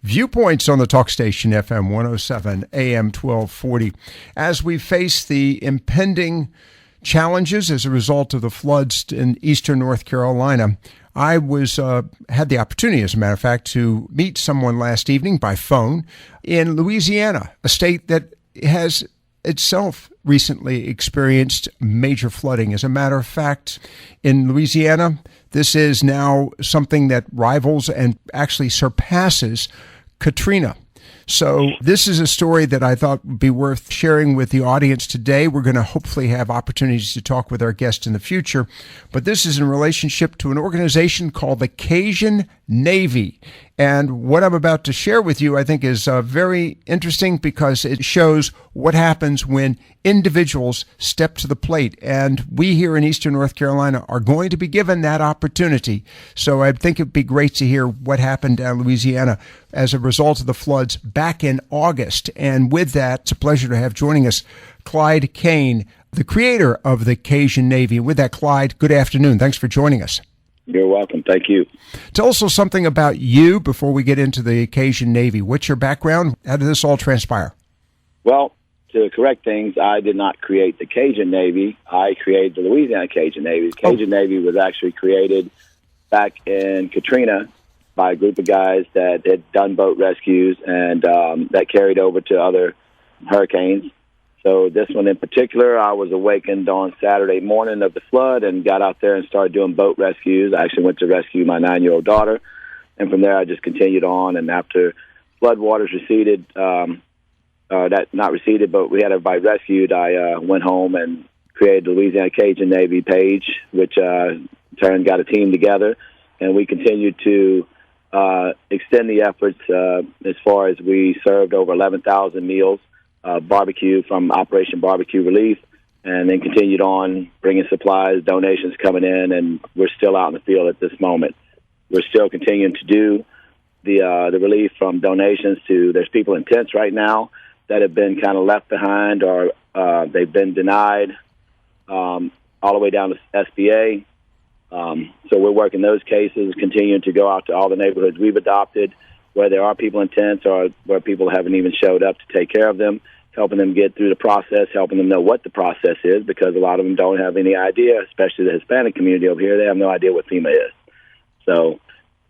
Viewpoints on the talk station FM 107 AM 1240. As we face the impending challenges as a result of the floods in eastern North Carolina, I had the opportunity, as a matter of fact, to meet someone last evening by phone in Louisiana, a state that has itself recently experienced major flooding. As a matter of fact, in Louisiana, this is now something that rivals and actually surpasses Katrina. So this is a story that I thought would be worth sharing with the audience today. We're going to hopefully have opportunities to talk with our guest in the future. But this is in relationship to an organization called the Cajun Navy. And what I'm about to share with you, I think, is very interesting because it shows what happens when individuals step to the plate. And we here in Eastern North Carolina are going to be given that opportunity. So I think it'd be great to hear what happened down in Louisiana as a result of the floods back in August. And with that, it's a pleasure to have joining us Clyde Cain, the creator of the Cajun Navy. With that, Clyde, good afternoon. Thanks for joining us. You're welcome. Thank you. Tell us something about you before we get into the Cajun Navy. What's your background? How did this all transpire? Well, to correct things, I did not create the Cajun Navy. I created the Louisiana Cajun Navy. The Cajun Navy was actually created back in Katrina by a group of guys that had done boat rescues and that carried over to other hurricanes. So this one in particular, I was awakened on Saturday morning of the flood and got out there and started doing boat rescues. I actually went to rescue my 9-year-old daughter, and from there I just continued on. And after flood waters receded, not receded, but we had everybody rescued, I went home and created the Louisiana Cajun Navy page, which in turn got a team together, and we continued to extend the efforts as far as we served over 11,000 meals. Barbecue from Operation Barbecue Relief, and then continued on bringing supplies, donations coming in, and we're still out in the field at this moment. We're still continuing to do the relief from donations to, there's people in tents right now that have been kind of left behind or they've been denied all the way down to SBA. So we're working those cases, continuing to go out to all the neighborhoods we've adopted where there are people in tents or where people haven't even showed up to take care of them, helping them get through the process, helping them know what the process is, because a lot of them don't have any idea, especially the Hispanic community over here. They have no idea what FEMA is. So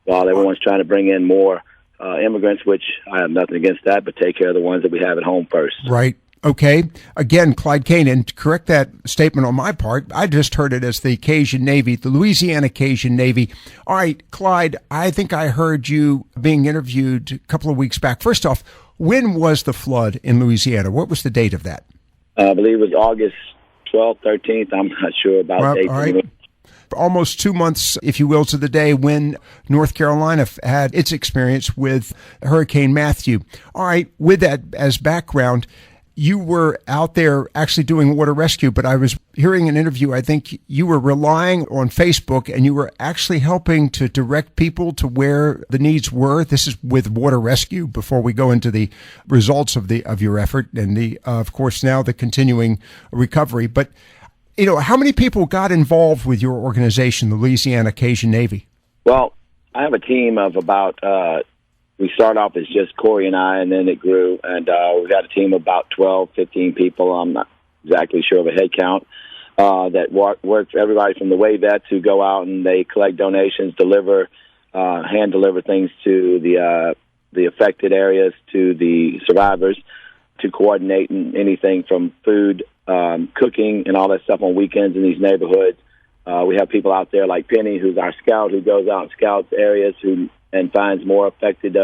while everyone's trying to bring in more immigrants, which I have nothing against that, but take care of the ones that we have at home first. Right. Okay. Again, Clyde Cain, and to correct that statement on my part, I just heard it as the Cajun Navy, the Louisiana Cajun Navy. All right, Clyde, I think I heard you being interviewed a couple of weeks back. First off, when was the flood in Louisiana? What was the date of that? I believe it was August 12th, 13th. I'm not sure about dates. All right. Almost 2 months, if you will, to the day when North Carolina had its experience with Hurricane Matthew. All right, with that as background, you were out there actually doing water rescue, but I was hearing an interview. I think you were relying on Facebook and you were actually helping to direct people to where the needs were. This is with water rescue before we go into the results of your effort and of course, now the continuing recovery. But, how many people got involved with your organization, the Louisiana Cajun Navy? Well, I have a team of about, we started off as just Corey and I, and then it grew, and we got a team of about 12, 15 people. I'm not exactly sure of a head count that work for everybody from the way vets who go out and they collect donations, hand deliver things to the affected areas, to the survivors, to coordinating anything from food, cooking, and all that stuff on weekends in these neighborhoods. We have people out there like Penny, who's our scout, who goes out and scouts areas and finds more affected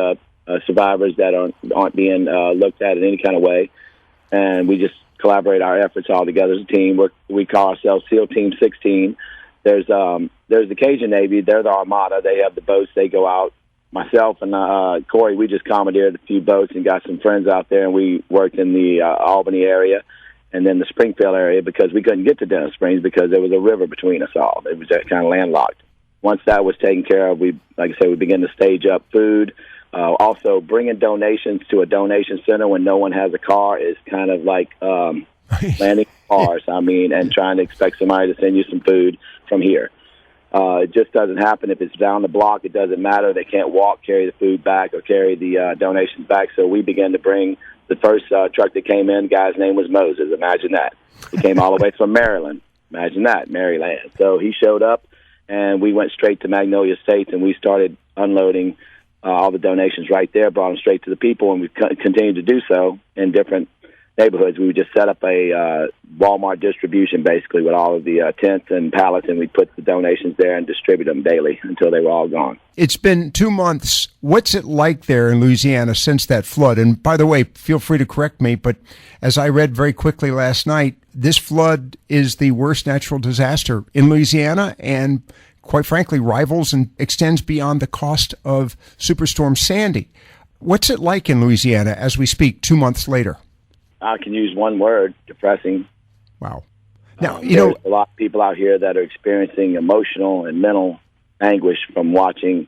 survivors that aren't being looked at in any kind of way. And we just collaborate our efforts all together as a team. We call ourselves SEAL Team 16. There's the Cajun Navy. They're the Armada. They have the boats. They go out. Myself and Corey, we just commandeered a few boats and got some friends out there, and we worked in the Albany area and then the Springfield area because we couldn't get to Denham Springs because there was a river between us all. It was kind of landlocked. Once that was taken care of, we began to stage up food. Also, bringing donations to a donation center when no one has a car is kind of like landing cars, and trying to expect somebody to send you some food from here. It just doesn't happen if it's down the block. It doesn't matter. They can't walk, carry the food back, or carry the donations back. So we began to bring the first truck that came in. The guy's name was Moses. Imagine that. He came all the way from Maryland. Imagine that, Maryland. So he showed up, and we went straight to Magnolia Estates, and we started unloading all the donations right there, brought them straight to the people, and we continued to do so in different neighborhoods. We would just set up a Walmart distribution, basically, with all of the tents and pallets, and we put the donations there and distribute them daily until they were all gone. It's been 2 months. What's it like there in Louisiana since that flood? And by the way, feel free to correct me, but as I read very quickly last night, this flood is the worst natural disaster in Louisiana and, quite frankly, rivals and extends beyond the cost of Superstorm Sandy. What's it like in Louisiana as we speak 2 months later? I can use one word: depressing. Wow. Now, there's a lot of people out here that are experiencing emotional and mental anguish from watching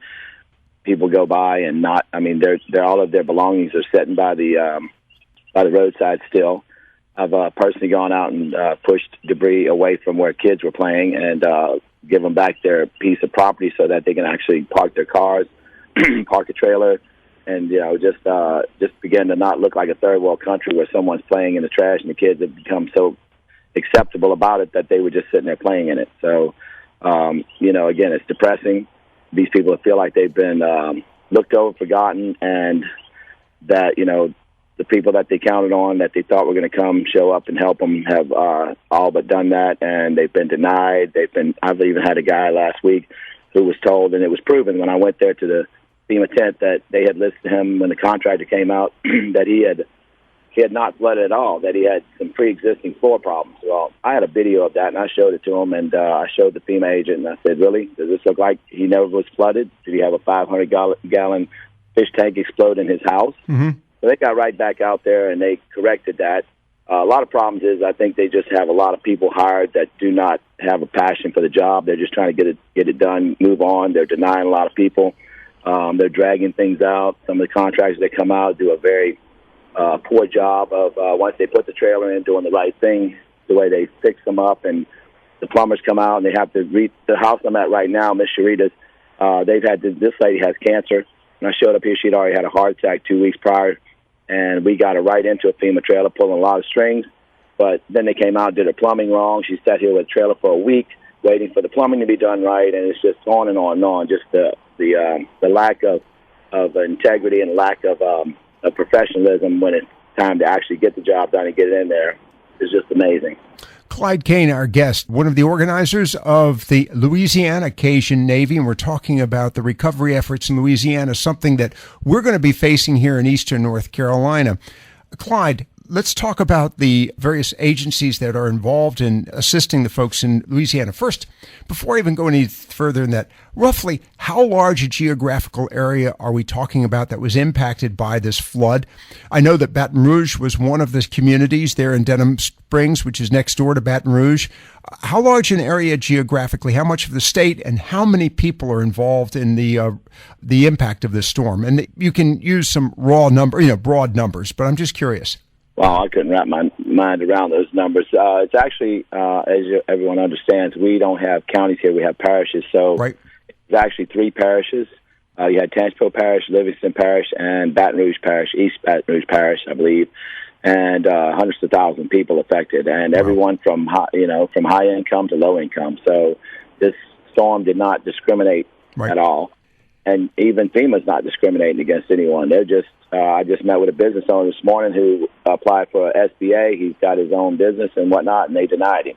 people go by and not. I mean, they're all of their belongings are sitting by the roadside still. I've personally gone out and pushed debris away from where kids were playing and give them back their piece of property so that they can actually park their cars, park a trailer, and just begin to not look like a third world country where someone's playing in the trash and the kids have become so acceptable about it that they were just sitting there playing in it. So, again, it's depressing. These people feel like they've been looked over, forgotten, and that, the people that they counted on, that they thought were going to come show up and help them, have all but done that, and they've been denied. I've even had a guy last week who was told, and it was proven when I went there to the FEMA tent, that they had listed him when the contractor came out that he had not flooded at all, that he had some pre-existing floor problems. Well, I had a video of that, and I showed it to him, and I showed the FEMA agent, and I said, really? Does this look like he never was flooded? Did he have a 500-gallon fish tank explode in his house? Mm-hmm. So they got right back out there, and they corrected that. A lot of problems is I think they just have a lot of people hired that do not have a passion for the job. They're just trying to get it done, move on. They're denying a lot of people. They're dragging things out. Some of the contractors that come out do a very poor job of once they put the trailer in, doing the right thing, the way they fix them up, and the plumbers come out and they have to the house I'm at right now, Miss Sharita's. They've had this lady has cancer, and I showed up here. She'd already had a heart attack 2 weeks prior, and we got her right into a FEMA trailer, pulling a lot of strings. But then they came out and did her plumbing wrong. She sat here with a trailer for a week, waiting for the plumbing to be done right, and it's just on and on and on. Just the lack of integrity and lack of professionalism when it's time to actually get the job done and get it in there is just amazing. Clyde Cain, our guest, one of the organizers of the Louisiana Cajun Navy, and we're talking about the recovery efforts in Louisiana, something that we're going to be facing here in eastern North Carolina. Clyde, let's talk about the various agencies that are involved in assisting the folks in Louisiana. First, before I even go any further than that, roughly how large a geographical area are we talking about that was impacted by this flood? I know that Baton Rouge was one of the communities there in Denham Springs, which is next door to Baton Rouge. How large an area geographically? How much of the state and how many people are involved in the impact of this storm? And you can use some broad numbers, but I'm just curious. Well, I couldn't wrap my mind around those numbers. It's actually, everyone understands, we don't have counties here. We have parishes. So right. It's actually 3 parishes. You had Tangipahoa Parish, Livingston Parish, and Baton Rouge Parish, East Baton Rouge Parish, I believe, and hundreds of thousands of people affected, and everyone from high income to low income. So this storm did not discriminate at all, and even FEMA's not discriminating against anyone. They're just I just met with a business owner this morning who applied for SBA. He's got his own business and whatnot, and they denied him.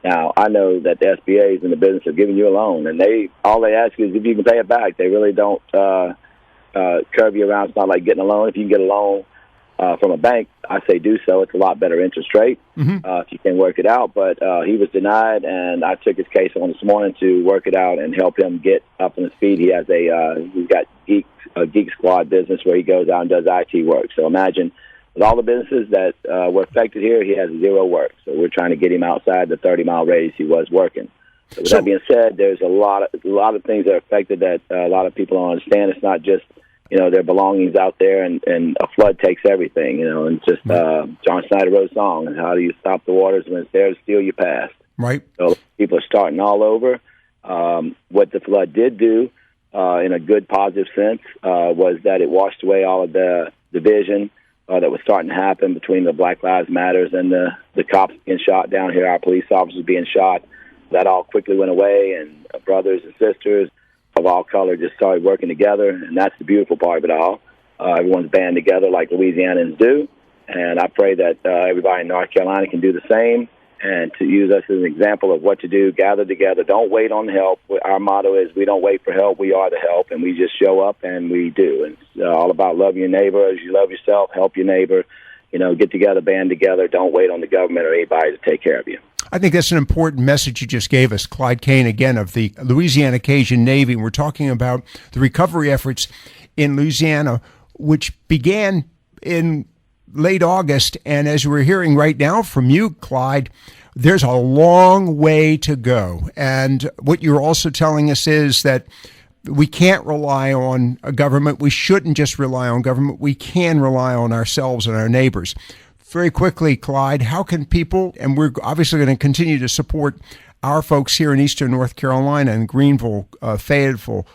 Now, I know that the SBA is in the business of giving you a loan, and all they ask is if you can pay it back. They really don't curve you around. It's not like getting a loan. If you can get a loan from a bank, I say do so. It's a lot better interest rate if you can work it out. But he was denied, and I took his case on this morning to work it out and help him get up on his feet. He has he's got a Geek Squad business where he goes out and does IT work. So imagine with all the businesses that were affected here, he has 0 work. So we're trying to get him outside the 30-mile radius he was working. So with that being said, there's a lot of things that are affected that a lot of people don't understand. It's not just their belongings out there, and a flood takes everything. And it's just John Snyder wrote a song, "How do you stop the waters when it's there to steal your past?" Right. So people are starting all over. What the flood did do, in a good, positive sense, was that it washed away all of the division that was starting to happen between the Black Lives Matters and the cops being shot down here, our police officers being shot. That all quickly went away, and brothers and sisters of all color just started working together, and that's the beautiful part of it all. Everyone's band together like Louisianans do, and I pray that everybody in North Carolina can do the same, and to use us as an example of what to do. Gather together. Don't wait on help. Our motto is we don't wait for help. We are the help, and we just show up, and we do. And it's all about love your neighbor as you love yourself. Help your neighbor. Get together, band together. Don't wait on the government or anybody to take care of you. I think that's an important message you just gave us. Clyde Cain, again, of the Louisiana Cajun Navy. We're talking about the recovery efforts in Louisiana, which began in late August. And as we're hearing right now from you, Clyde, there's a long way to go. And what you're also telling us is that we can't rely on a government. We shouldn't just rely on government. We can rely on ourselves and our neighbors. Very quickly, Clyde, how can people, and we're obviously going to continue to support our folks here in Eastern North Carolina, in Greenville, Fayetteville,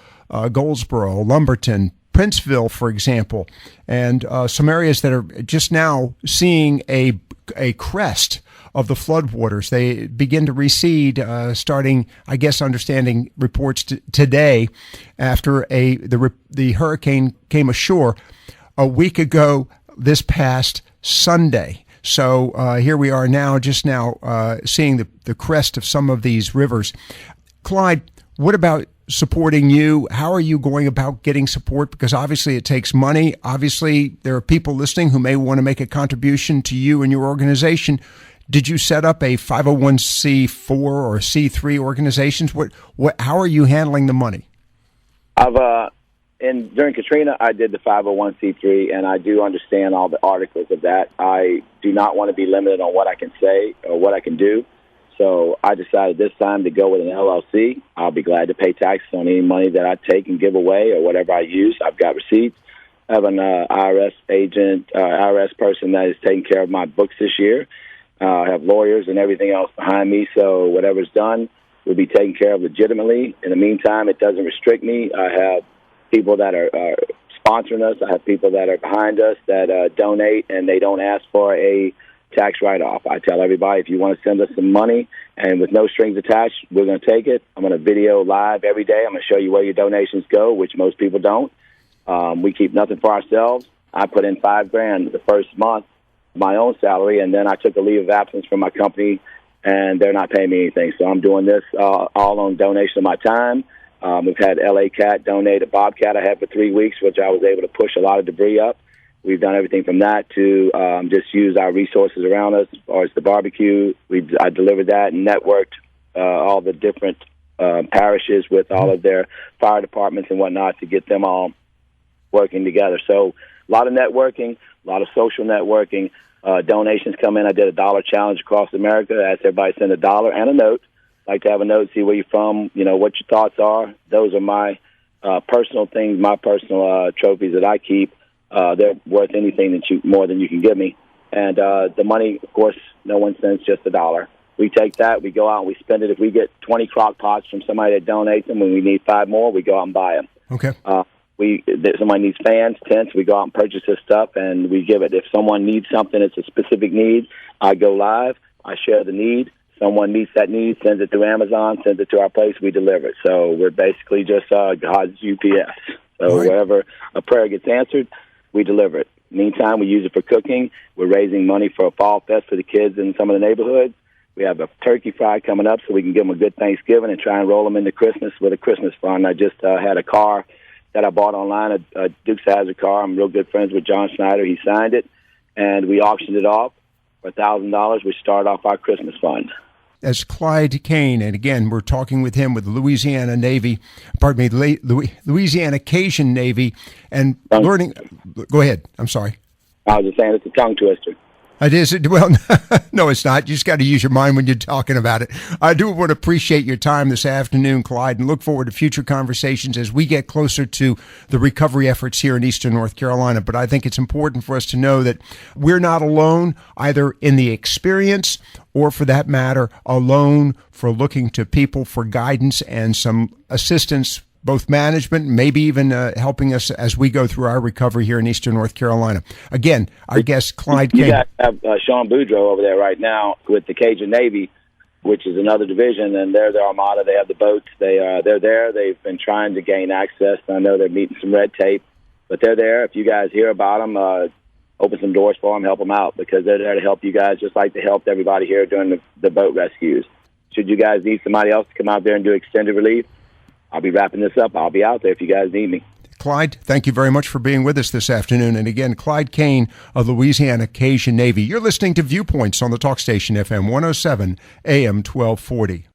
Goldsboro, Lumberton, Princeville, for example, and some areas that are just now seeing a crest of the floodwaters. They begin to recede, starting, I guess, understanding reports today after the hurricane came ashore a week ago this past Sunday. So here we are now, just now, seeing the crest of some of these rivers. Clyde, what about supporting you? How are you going about getting support? Because obviously it takes money. Obviously there are people listening who may want to make a contribution to you and your organization. Did you set up a 501c4 or C3 organizations? How are you handling the money? During Katrina, I did the 501c3, and I do understand all the articles of that. I do not want to be limited on what I can say or what I can do. So I decided this time to go with an LLC. I'll be glad to pay taxes on any money that I take and give away or whatever I use. I've got receipts. I have an IRS agent, IRS person that is taking care of my books this year. I have lawyers and everything else behind me, so whatever's done will be taken care of legitimately. In the meantime, it doesn't restrict me. I have people that are sponsoring us. I have people that are behind us that donate, and they don't ask for a tax write-off. I tell everybody, if you want to send us some money and with no strings attached, we're going to take it. I'm going to video live every day. I'm going to show you where your donations go, which most people don't. We keep nothing for ourselves. I put in $5,000 the first month, my own salary, and then I took a leave of absence from my company, and they're not paying me anything. So I'm doing this all on donation of my time. We've had LA Cat donate a Bobcat I had for 3 weeks, which I was able to push a lot of debris up. We've done everything from that to just use our resources around us as far as the barbecue. I delivered that and networked all the different parishes with all of their fire departments and whatnot to get them all working together. So a lot of networking, a lot of social networking. Donations come in. I did a dollar challenge across America. I asked everybody to send $1 and a note. I like to have a note, see where you're from, what your thoughts are. Those are my personal things, my personal trophies that I keep. They're worth anything more than you can give me. And the money, of course, no one sends just $1. We take that, we go out and we spend it. If we get 20 crock pots from somebody that donates them, when we need 5 more, we go out and buy them. Okay. If somebody needs fans, tents, we go out and purchase this stuff, and we give it. If someone needs something, it's a specific need, I go live, I share the need. Someone meets that need, sends it through Amazon, sends it to our place, we deliver it. So we're basically just God's UPS. So wherever a prayer gets answered, we deliver it. Meantime, we use it for cooking. We're raising money for a fall fest for the kids in some of the neighborhoods. We have a turkey fry coming up so we can give them a good Thanksgiving and try and roll them into Christmas with a Christmas fund. I just had a car that I bought online, a Dukes Hazzard car. I'm real good friends with John Schneider. He signed it, and we auctioned it off for $1,000, which started off our Christmas fund. As Clyde Cain, and again, we're talking with him with the Louisiana Cajun Navy, and learning. Go ahead. I'm sorry. I was just saying it's a tongue twister. It is. Well, no, it's not. You just got to use your mind when you're talking about it. I do want to appreciate your time this afternoon, Clyde, and look forward to future conversations as we get closer to the recovery efforts here in Eastern North Carolina. But I think it's important for us to know that we're not alone, either in the experience or, for that matter, alone for looking to people for guidance and some assistance, both management, maybe even helping us as we go through our recovery here in Eastern North Carolina. Again, our guest, Clyde Cain. You guys have Sean Boudreau over there right now with the Cajun Navy, which is another division, and they're the Armada. They have the boats. They're there. They've been trying to gain access. I know they're meeting some red tape, but they're there. If you guys hear about them, open some doors for them, help them out, because they're there to help you guys just like they helped everybody here during the boat rescues. Should you guys need somebody else to come out there and do extended relief, I'll be wrapping this up. I'll be out there if you guys need me. Clyde, thank you very much for being with us this afternoon. And again, Clyde Cain of the Louisiana Cajun Navy. You're listening to Viewpoints on the talk station FM 107 AM 1240.